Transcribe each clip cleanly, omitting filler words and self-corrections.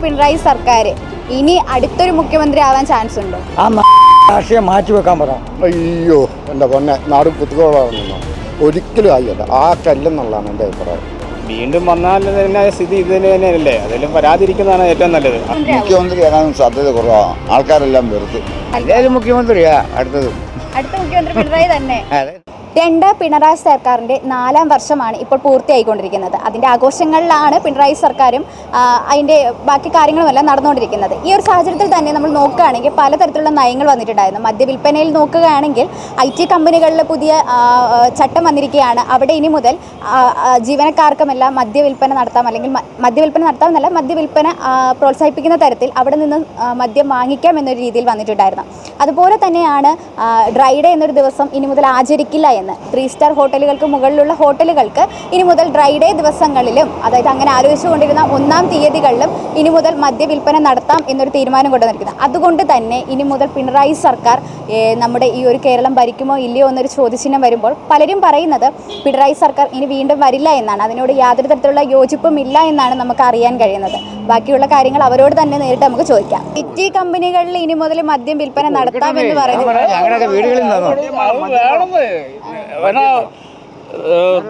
പിണറായി സർക്കാർ ഇനി അടുത്തൊരു മുഖ്യമന്ത്രി ആവാൻ ചാൻസ് ഉണ്ടോ? ആ രാഷ്ട്രീയം മാറ്റിവെക്കാൻ പറ. അയ്യോ എൻ്റെ പൊന്നെ, നാട് കുത്തുകോളാണെന്നോ ഒരിക്കലും ആയില്ല. ആ കല്ലെന്നുള്ളതാണ് എൻ്റെ അഭിപ്രായം. വീണ്ടും വന്നാൽ തന്നെ സ്ഥിതി ഇത് തന്നെയല്ലേ, അതെല്ലാം വരാതിരിക്കുന്നതാണ് ഏറ്റവും നല്ലത്. മുഖ്യമന്ത്രി ആകാൻ സാധ്യത കുറവാണ്. ആൾക്കാരെല്ലാം വെറുതെ എല്ലാവരും മുഖ്യമന്ത്രിയാ അടുത്ത മുഖ്യമന്ത്രി പിണറായി തന്നെ. പിണറായി സർക്കാരിൻ്റെ 4ാം വർഷമാണ് ഇപ്പോൾ പൂർത്തിയായിക്കൊണ്ടിരിക്കുന്നത്. അതിൻ്റെ ആഘോഷങ്ങളിലാണ് പിണറായി സർക്കാരും അതിൻ്റെ ബാക്കി കാര്യങ്ങളുമെല്ലാം നടന്നുകൊണ്ടിരിക്കുന്നത്. ഈ ഒരു സാഹചര്യത്തിൽ തന്നെ നമ്മൾ നോക്കുകയാണെങ്കിൽ പലതരത്തിലുള്ള നയങ്ങൾ വന്നിട്ടുണ്ടായിരുന്നു. മദ്യവിൽപ്പനയിൽ നോക്കുകയാണെങ്കിൽ IT കമ്പനികളിൽ പുതിയ ചട്ടം വന്നിരിക്കുകയാണ്. അവിടെ ഇനി മുതൽ ജീവനക്കാർക്കുമെല്ലാം മദ്യവിൽപ്പന നടത്താം, അല്ലെങ്കിൽ മദ്യവിൽപ്പന നടത്താമെന്നല്ല, മദ്യവിൽപ്പന പ്രോത്സാഹിപ്പിക്കുന്ന തരത്തിൽ അവിടെ നിന്ന് മദ്യം വാങ്ങിക്കാം എന്നൊരു രീതിയിൽ വന്നിട്ടുണ്ടായിരുന്നു. അതുപോലെ തന്നെയാണ് ഡ്രൈ ഡേ എന്നൊരു ദിവസം ഇനി മുതൽ ആചരിക്കില്ല എന്ന് 3 സ്റ്റാർ ഹോട്ടലുകൾക്ക് മുകളിലുള്ള ഹോട്ടലുകൾക്ക് ഇനി മുതൽ ഡ്രൈ ഡേ ദിവസങ്ങളിലും, അതായത് അങ്ങനെ ആലോചിച്ചുകൊണ്ടിരുന്ന 1-ാം തീയതികളിലും ഇനി മുതൽ മദ്യവിൽപ്പന നടത്താം എന്നൊരു തീരുമാനം കൊണ്ടുവന്നിരിക്കുന്നത്. അതുകൊണ്ട് തന്നെ ഇനി മുതൽ പിണറായി സർക്കാർ നമ്മുടെ ഈ ഒരു കേരളം ഭരിക്കുമോ ഇല്ലയോ എന്നൊരു ചോദ്യചിഹ്നം വരുമ്പോൾ പലരും പറയുന്നത് പിണറായി സർക്കാർ ഇനി വീണ്ടും വരില്ല എന്നാണ്. അതിനോട് യാതൊരു തരത്തിലുള്ള യോജിപ്പും ഇല്ല എന്നാണ് നമുക്ക് അറിയാൻ കഴിയുന്നത്. ബാക്കിയുള്ള കാര്യങ്ങൾ അവരോട് തന്നെ നേരിട്ട് നമുക്ക് ചോദിക്കാം. IT കമ്പനികളിൽ ഇനി മുതൽ മദ്യം വിൽപ്പന നടത്താം എന്ന് പറയുന്നത്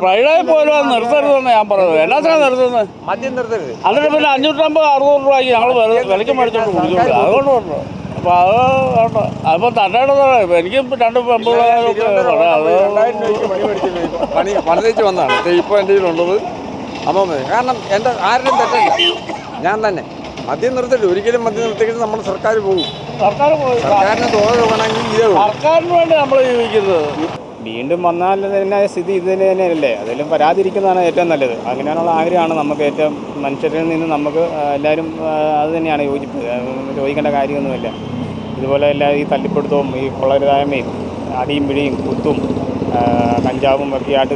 ഫ്രൈഡേ പോലും നിർത്തരുതെന്ന് ഞാൻ പറയുന്നത്. എല്ലാത്തിനും നിർത്തുന്നത് മദ്യം നിർത്തരുത്. അതിന് പിന്നെ 550-600 രൂപയ്ക്ക് ഞങ്ങൾ വിലയ്ക്ക് മേടിച്ചോണ്ട് കുടിക്കുന്നുണ്ട്. അതുകൊണ്ട് പറഞ്ഞു. അപ്പോൾ അത് വേണ്ട. അതിപ്പോൾ തന്നെ എനിക്കും 2 പെൺപിള്ളേരൊക്കെ പണി തേച്ച് വന്നതാണ് ഇപ്പോൾ എൻ്റെ കയ്യിലുള്ളത്. അപ്പം കാരണം എൻ്റെ ആരുടെയും തെറ്റല്ല, ഞാൻ തന്നെ മദ്യം നിർത്തിട്ട് ഒരിക്കലും മദ്യം നിർത്തിയിട്ട് നമ്മുടെ സർക്കാർ പോകും. സർക്കാരിന് തുക വേണമെങ്കിൽ ഇതേ സർക്കാരിന് വേണ്ടി നമ്മൾ ജീവിക്കുന്നത്. വീണ്ടും വന്നാൽ തന്നെ സ്ഥിതി ഇത് തന്നെയല്ലേ, അതെല്ലാം വരാതിരിക്കുന്നതാണ് ഏറ്റവും നല്ലത്. അങ്ങനെയാണുള്ള ആഗ്രഹമാണ് നമുക്ക്. ഏറ്റവും മനുഷ്യരിൽ നിന്ന് നമുക്ക് എല്ലാവരും അത് തന്നെയാണ് ചോദിക്കേണ്ട കാര്യമൊന്നുമില്ല. ഇതുപോലെ എല്ലാ ഈ തല്ലിപ്പെടുത്തവും ഈ കൊള്ളരുതായ്മയും അടിയും പിടിയും കുത്തും കഞ്ചാവും ഒക്കെ ആയിട്ട്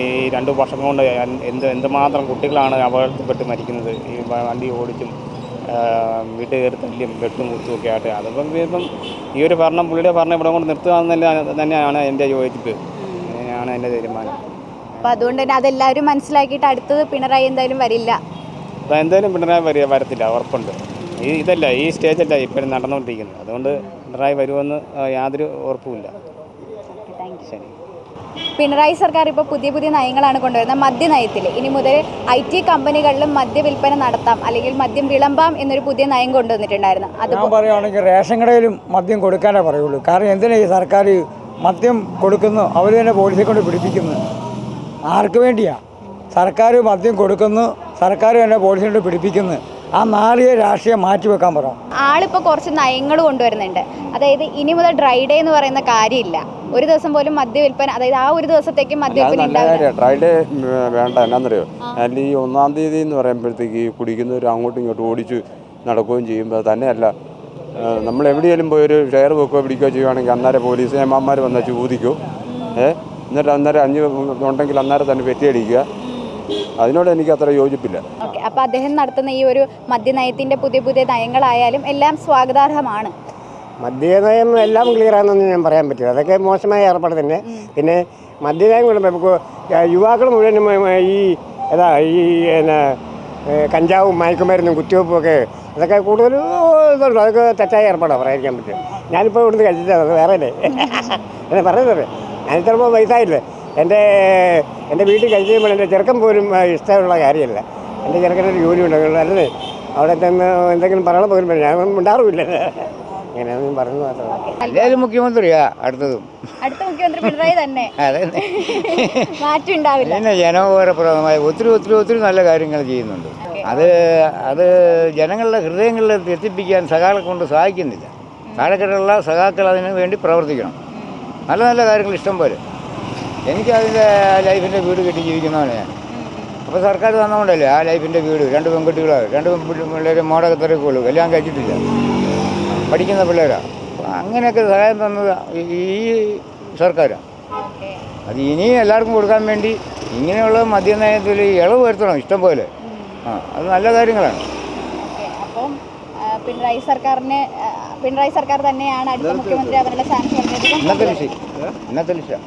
ഈ 2 വർഷം കൊണ്ട് എന്തുമാത്രം കുട്ടികളാണ് അപകടത്തിൽപ്പെട്ട് മരിക്കുന്നത്. ഈ വണ്ടി ഓടിച്ചും വീട്ടിൽ കയറി തല്ലിയും വെട്ടും കുത്തും ഒക്കെ ആയിട്ട്. അതിപ്പം ഇപ്പം ഈ ഒരു ഭരണം, പുള്ളിയുടെ ഭരണം ഇവിടെ കൊണ്ട് നിർത്തുക തന്നെയാണ് എൻ്റെ യോജിപ്പ്. അങ്ങനെയാണ് എൻ്റെ തീരുമാനം. അപ്പം അതുകൊണ്ട് തന്നെ അതെല്ലാവരും മനസ്സിലാക്കിയിട്ട് അടുത്തത് പിണറായി എന്തായാലും വരില്ല. അപ്പം എന്തായാലും പിണറായി വരത്തില്ല, ഉറപ്പുണ്ട്. ഇതല്ല ഈ സ്റ്റേജല്ല ഇപ്പോഴും നടന്നുകൊണ്ടിരിക്കുന്നത്. അതുകൊണ്ട് പിണറായി വരുമെന്ന് യാതൊരു ഉറപ്പുമില്ല. ശരി. പിണറായി സർക്കാർ ഇപ്പോൾ പുതിയ നയങ്ങളാണ് കൊണ്ടുവരുന്നത്. മദ്യനയത്തിൽ ഇനി മുതൽ IT കമ്പനികളിലും മദ്യവിൽപ്പന നടത്താം, അല്ലെങ്കിൽ മദ്യം വിളമ്പാം എന്നൊരു പുതിയ നയം കൊണ്ടുവന്നിട്ടുണ്ടായിരുന്നു. അത് പറയുകയാണെങ്കിൽ റേഷൻ കടയിലും മദ്യം കൊടുക്കാനേ പറയുള്ളൂ. കാരണം എന്തിനാ ഈ സർക്കാർ മദ്യം കൊടുക്കുന്നു, അവർ തന്നെ പോലീസിനെ കൊണ്ട് പിടിപ്പിക്കുന്നു? ആർക്ക് വേണ്ടിയാ? സർക്കാർ മദ്യം കൊടുക്കുന്നു, സർക്കാർ തന്നെ പോലീസിനെ പിടിപ്പിക്കുന്നു. ആ നാളിയെ രാഷ്ട്രീയം മാറ്റിവെക്കാൻ പറ. ആളിപ്പോൾ കുറച്ച് നയങ്ങൾ കൊണ്ടുവരുന്നുണ്ട്. അതായത് ഇനി മുതൽ ഡ്രൈ ഡേ എന്ന് പറയുന്ന കാര്യമില്ല. ഒരു ദിവസം പോലും മദ്യവിൽപ്പന, അതായത് ആ ഒരു ദിവസത്തേക്ക് മദ്യവിൽപ്പന ഉണ്ടാവില്ല. ഡ്രൈ ഡേ വേണ്ട. എന്നാന്നറിയോ, അല്ലെങ്കിൽ ഈ 1-ാം തീയതി എന്ന് പറയുമ്പോഴത്തേക്ക് കുടിക്കുന്നവർ അങ്ങോട്ടും ഇങ്ങോട്ടും ഓടിച്ച് നടക്കുകയും ചെയ്യുമ്പോൾ തന്നെയല്ല, നമ്മൾ എവിടെയെങ്കിലും പോയി ഒരു ഷെയർ വെക്കുകയോ പിടിക്കുകയോ ചെയ്യുകയാണെങ്കിൽ അന്നേരം പോലീസ് ഏമാന്മാർ വന്നാൽ ചോദിക്കും. എന്നിട്ട് അന്നേരം 5 ഉണ്ടെങ്കിൽ അന്നേരം തന്നെ പെറ്റിയടിക്കുക. അതിനോട് എനിക്ക് അത്ര യോജിപ്പില്ല. ഓക്കെ, അപ്പോൾ അദ്ദേഹം നടത്തുന്ന ഈ ഒരു മദ്യനയത്തിൻ്റെ പുതിയ നയങ്ങളായാലും എല്ലാം സ്വാഗതാർഹമാണ്. മദ്യനയം എല്ലാം ക്ലിയർ ആണെന്നൊന്നും ഞാൻ പറയാൻ പറ്റില്ല. അതൊക്കെ മോശമായ ഏർപ്പാട് തന്നെ. പിന്നെ മദ്യനയം കൊണ്ട് നമുക്ക് യുവാക്കൾ മുഴുവനും കഞ്ചാവും മയക്കുമരുന്നും കുത്തിവെപ്പും ഒക്കെ അതൊക്കെ കൂടുതൽ ഇതുണ്ട്. അതൊക്കെ തെറ്റായ ഏർപ്പാടാണ്, പറയാതിരിക്കാൻ പറ്റും. ഞാനിപ്പോൾ ഇവിടുന്ന് കഴിച്ചിട്ടാണ്, അത് വേറെ അല്ലേ എന്നെ പറയുന്നത്. ഞാൻ ചിലപ്പോൾ വയസ്സായില്ലേ, എൻ്റെ വീട്ടിൽ കഴിച്ച് കഴിയുമ്പോൾ എൻ്റെ ചെറുക്കൻ പോലും ഇഷ്ടമുള്ള കാര്യമല്ല. എൻ്റെ ചെറുക്കനൊരു ജോലി ഉണ്ടെങ്കിൽ അല്ലേ അവിടെ തന്നെ എന്തെങ്കിലും പറയണം പോലും ഞാൻ ഉണ്ടാറുമില്ല. അങ്ങനെയാണെന്ന് പറഞ്ഞു മാത്രമേ. എല്ലാവരും മുഖ്യമന്ത്രിയാ അടുത്ത മുഖ്യമന്ത്രി പിണറായി തന്നെ. മാറ്റം ഉണ്ടാവില്ല. പിന്നെ ജനോപകാരപ്രദമായ ഒത്തിരി നല്ല കാര്യങ്ങൾ ചെയ്യുന്നുണ്ട്. അത് ജനങ്ങളുടെ ഹൃദയങ്ങളിൽ എത്തിപ്പിക്കാൻ സഖാക്കളെ കൊണ്ട് സാധിക്കുന്നില്ല. താഴെക്കിടയിലുള്ള സഖാക്കൾ അതിന് വേണ്ടി പ്രവർത്തിക്കണം. നല്ല കാര്യങ്ങൾ ഇഷ്ടം പോലെ. എനിക്കതിൻ്റെ ലൈഫിൻ്റെ വീട് കെട്ടി ജീവിക്കുന്നവനെ ഞാൻ. അപ്പോൾ സർക്കാർ തന്നുകൊണ്ടല്ലേ ആ ലൈഫിൻ്റെ വീട്. 2 പെൺകുട്ടികളാണ്, 2 പിള്ളേർ മോടൊക്കെ തിരക്കുള്ളൂ, എല്ലാം കഴിച്ചിട്ടില്ല, പഠിക്കുന്ന പിള്ളേരാണ്. അപ്പോൾ അങ്ങനെയൊക്കെ സഹായം തന്നത് ഈ സർക്കാരാണ്. അത് ഇനിയും എല്ലാവർക്കും കൊടുക്കാൻ വേണ്ടി ഇങ്ങനെയുള്ള മദ്യനയത്തിൽ ഇളവ് വരുത്തണം ഇഷ്ടം പോലെ. അത് നല്ല കാര്യങ്ങളാണ്. അപ്പം പിണറായി സർക്കാർ തന്നെയാണ് അടുത്ത മുഖ്യമന്ത്രി ആവാനുള്ള ചാൻസ് ഇന്നത്തെ വിഷയം.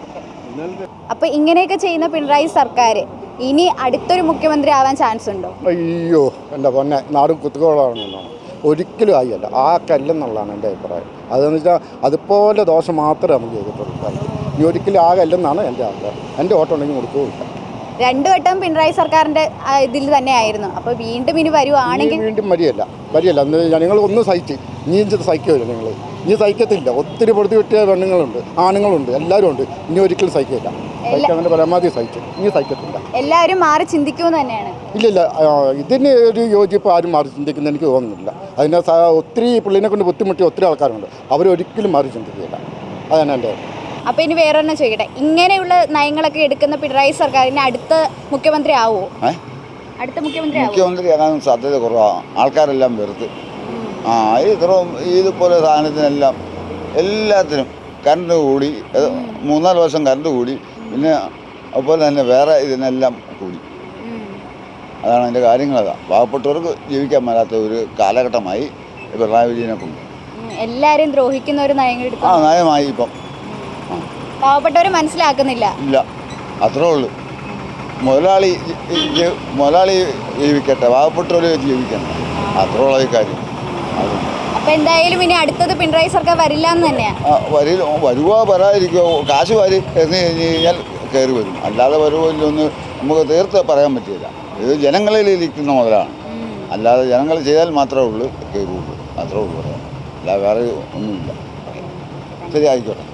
അപ്പോൾ ഇങ്ങനെയൊക്കെ ചെയ്യുന്ന പിണറായി സർക്കാർ ഇനി അടുത്തൊരു മുഖ്യമന്ത്രി ആവാൻ ചാൻസ് ഉണ്ടോ? അയ്യോ എൻ്റെ പൊന്നെ നാടും കുത്തുകോളാണെന്നാണ് ഒരിക്കലും ആയില്ല ആ കല്ലെന്നുള്ളതാണ് എൻ്റെ അഭിപ്രായം. അതെന്ന് വെച്ചാൽ അതുപോലെ ദോഷം മാത്രമേ നമുക്ക് ചെയ്തിട്ടുള്ളൂ. ഇനി ഒരിക്കലും ആ കല്ലെന്നാണ് എൻ്റെ ആഗ്രഹം. എൻ്റെ വോട്ടുണ്ടെങ്കിൽ കൊടുക്കുകയില്ല. 2 വട്ടം പിണറായി സർക്കാരിന്റെ ഇതിൽ തന്നെയായിരുന്നു. അപ്പോൾ വീണ്ടും ഇനി വരുവാണെങ്കിൽ വീണ്ടും വരികയല്ല അന്ന് ഞങ്ങൾ ഒന്ന് സഹിച്ച് ഇനി സഹിക്കില്ല. നിങ്ങൾ ഇനി സഹിക്കത്തില്ല. ഒത്തിരി പൊടുത്തി വെട്ടിയ പെണ്ണുങ്ങളുണ്ട്, ആണുങ്ങളുണ്ട്, എല്ലാവരും ഉണ്ട്. ഇനി ഒരിക്കലും സഹിക്കില്ല. സഹിക്കാൻ പരമാവധി സഹിച്ചു. ഇനി സഹിക്കത്തില്ല. എല്ലാവരും മാറി ചിന്തിക്കുമെന്ന് തന്നെയാണ്. ഇല്ല ഇതിന് ഒരു യോജിപ്പ് ആരും മാറി ചിന്തിക്കുന്ന എനിക്ക് തോന്നുന്നില്ല. അതിനെ ഒത്തിരി പുള്ളിനെ കൊണ്ട് ബുദ്ധിമുട്ടിയ ഒത്തിരി ആൾക്കാരുണ്ട്. അവരൊരിക്കലും മാറി ചിന്തിക്കില്ല. അതാണ് എൻ്റെ. അപ്പോൾ ഇനി വേറൊരെണ്ണം ചോദിക്കട്ടെ, ഇങ്ങനെയുള്ള നയങ്ങളൊക്കെ എടുക്കുന്ന പിണറായി സർക്കാരിന് അടുത്ത മുഖ്യമന്ത്രി ആവുമോ? അടുത്ത മുഖ്യമന്ത്രി ആകാൻ സാധ്യത കുറവാണ്. ആൾക്കാരെല്ലാം വെറുത്ത് ഇതുപോലെ സാധനത്തിനെല്ലാം എല്ലാത്തിനും കറണ്ട് കൂടി, 3-4 വർഷം കറണ്ട് കൂടി, പിന്നെ അതുപോലെ തന്നെ വേറെ ഇതിനെല്ലാം കൂടി. അതാണ് അതിൻ്റെ കാര്യങ്ങളതാണ്. പാവപ്പെട്ടവർക്ക് ജീവിക്കാൻ മേലാത്ത ഒരു കാലഘട്ടമായി പിണറായി വിജയനെ കൊണ്ട്. എല്ലാവരും ദ്രോഹിക്കുന്ന ഒരു നയങ്ങൾ എടുക്കും. നയമായി ഇപ്പം പാവപ്പെട്ടവരെ മനസ്സിലാക്കുന്നില്ല. ഇല്ല, അത്രേ ഉള്ളൂ. മുതലാളി ജീവിക്കട്ടെ, പാവപ്പെട്ടവർ ജീവിക്കണ്ട, അത്രേ ഉള്ള ഈ കാര്യം. അപ്പൊ എന്തായാലും ഇനി അടുത്തത് പിണറായി സർക്കാർ വരില്ല എന്ന് തന്നെയാണ്. വരുവോ വരാതിരിക്കുമോ, കാശ് വാരി എന്ന് കഴിഞ്ഞ് കഴിഞ്ഞാൽ കയറി വരും. അല്ലാതെ വരുമോ ഇല്ലൊന്ന് നമുക്ക് തീർത്ത് പറയാൻ പറ്റില്ല. ഇത് ജനങ്ങളിൽ ഇരിക്കുന്ന മുതലാണ്. അല്ലാതെ ജനങ്ങൾ ചെയ്താൽ മാത്രമേ ഉള്ളൂ കയറുള്ളൂ, അത്രേ ഉള്ളൂ. അല്ലാതെ വേറെ ഒന്നുമില്ല. ശരി, ആയിക്കോട്ടെ.